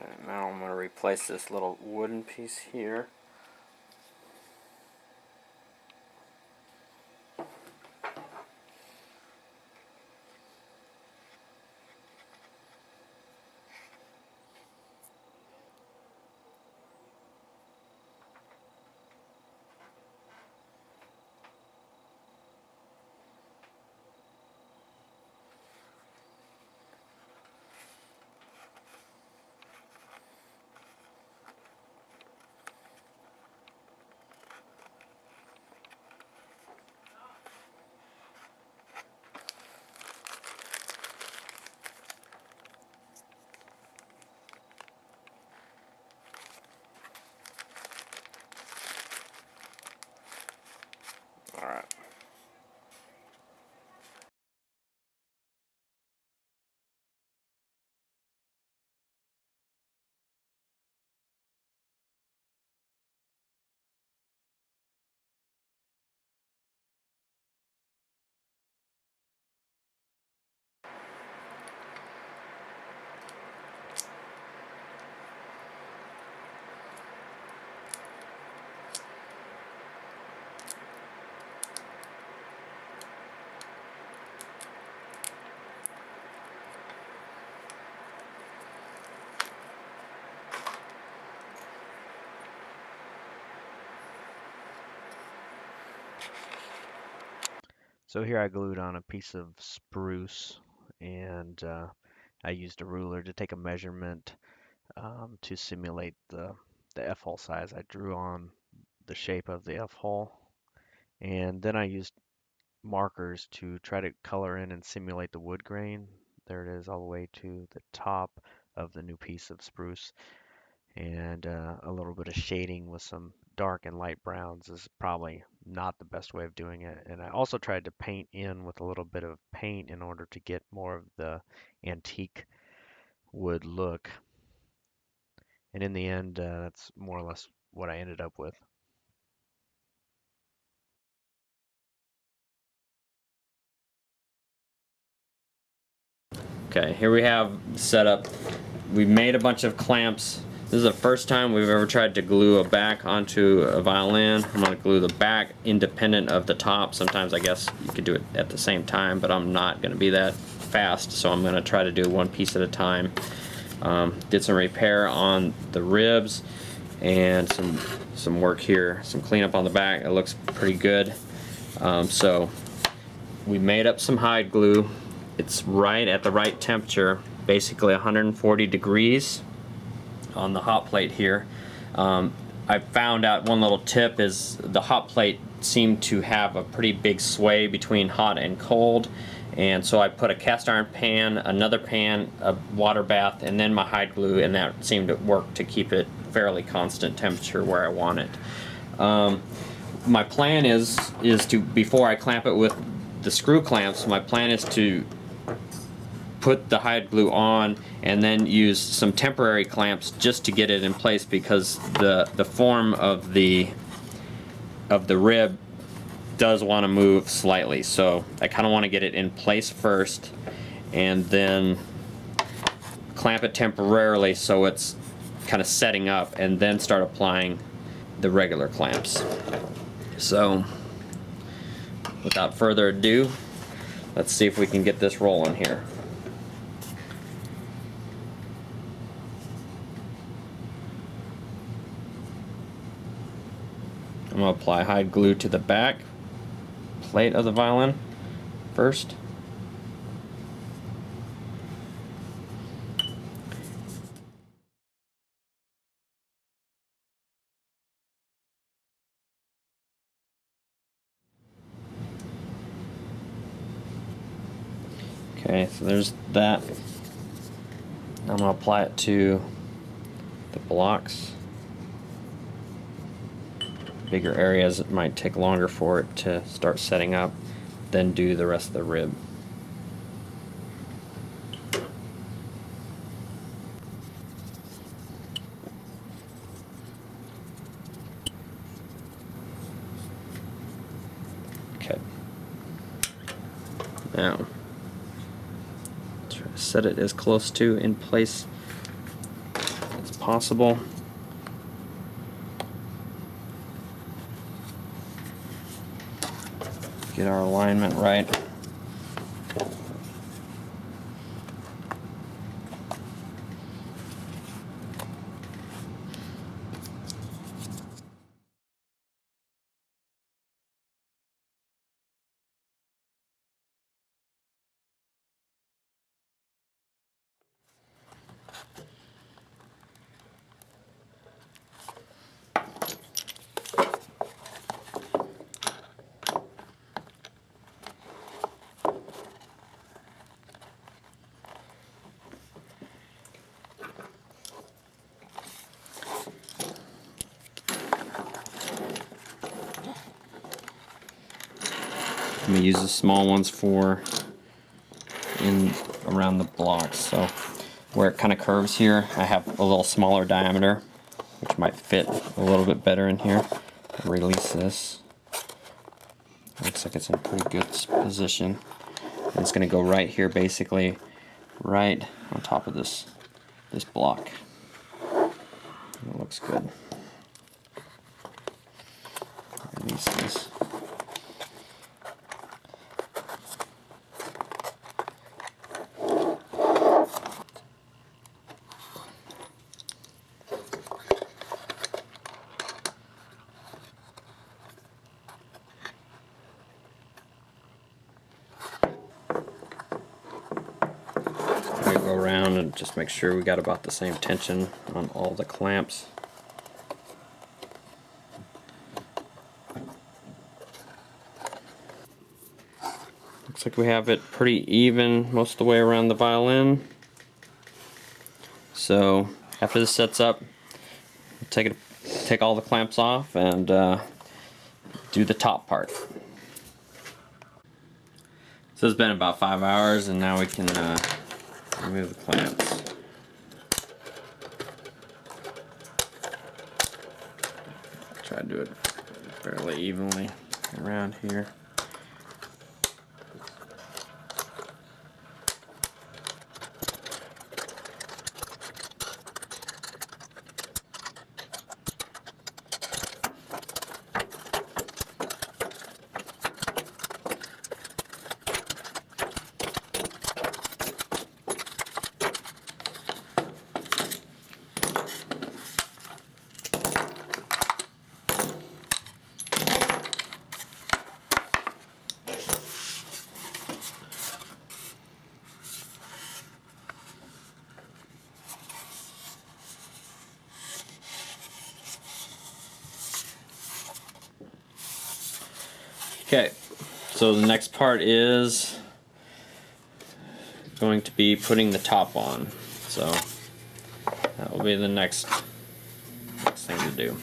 Okay, now I'm going to replace this little wooden piece here. Alright. So here I glued on a piece of spruce, and I used a ruler to take a measurement to simulate the F-hole size. I drew on the shape of the F-hole, and then I used markers to try to color in and simulate the wood grain. There it is, all the way to the top of the new piece of spruce. And a little bit of shading with some dark and light browns is probably not the best way of doing it. And I also tried to paint in with a little bit of paint in order to get more of the antique wood look. And in the end, that's more or less what I ended up with. Okay, here we have set up. We've made a bunch of clamps. This is the first time we've ever tried to glue a back onto a violin. I'm going to glue the back independent of the top. Sometimes I guess you could do it at the same time, but I'm not going to be that fast, so I'm going to try to do one piece at a time. Did some repair on the ribs and some work here, some cleanup on the back. It looks pretty good. So we made up some hide glue. It's right at the right temperature, basically 140 degrees on the hot plate here. I found out one little tip is the hot plate seemed to have a pretty big sway between hot and cold, and so I put a cast iron pan, another pan, a water bath, and then my hide glue, and that seemed to work to keep it fairly constant temperature where I want it. My plan is to, before I clamp it with the screw clamps, my plan is to put the hide glue on and then use some temporary clamps just to get it in place, because the form of the rib does want to move slightly, so I kind of want to get it in place first and then clamp it temporarily so it's kind of setting up, and then start applying the regular clamps. So without further ado, let's see if we can get this rolling here. I'm going to apply hide glue to the back plate of the violin first. Okay, so there's that. I'm going to apply it to the blocks. Bigger areas, it might take longer for it to start setting up, then do the rest of the rib. Okay. Now, try to set it as close to in place possible. Get our alignment right. I'm gonna use the small ones for in around the blocks. So where it kind of curves here, I have a little smaller diameter, which might fit a little bit better in here. Release this. Looks like it's in a pretty good position. And it's gonna go right here, basically, right on top of this block. It looks good. Release this. Go around and just make sure we got about the same tension on all the clamps. Looks like we have it pretty even most of the way around the violin. So after this sets up, take all the clamps off and do the top part. So it's been about 5 hours, and now we can remove the clamps. Try to do it fairly evenly around here. Okay, so the next part is going to be putting the top on. So that will be the next thing to do.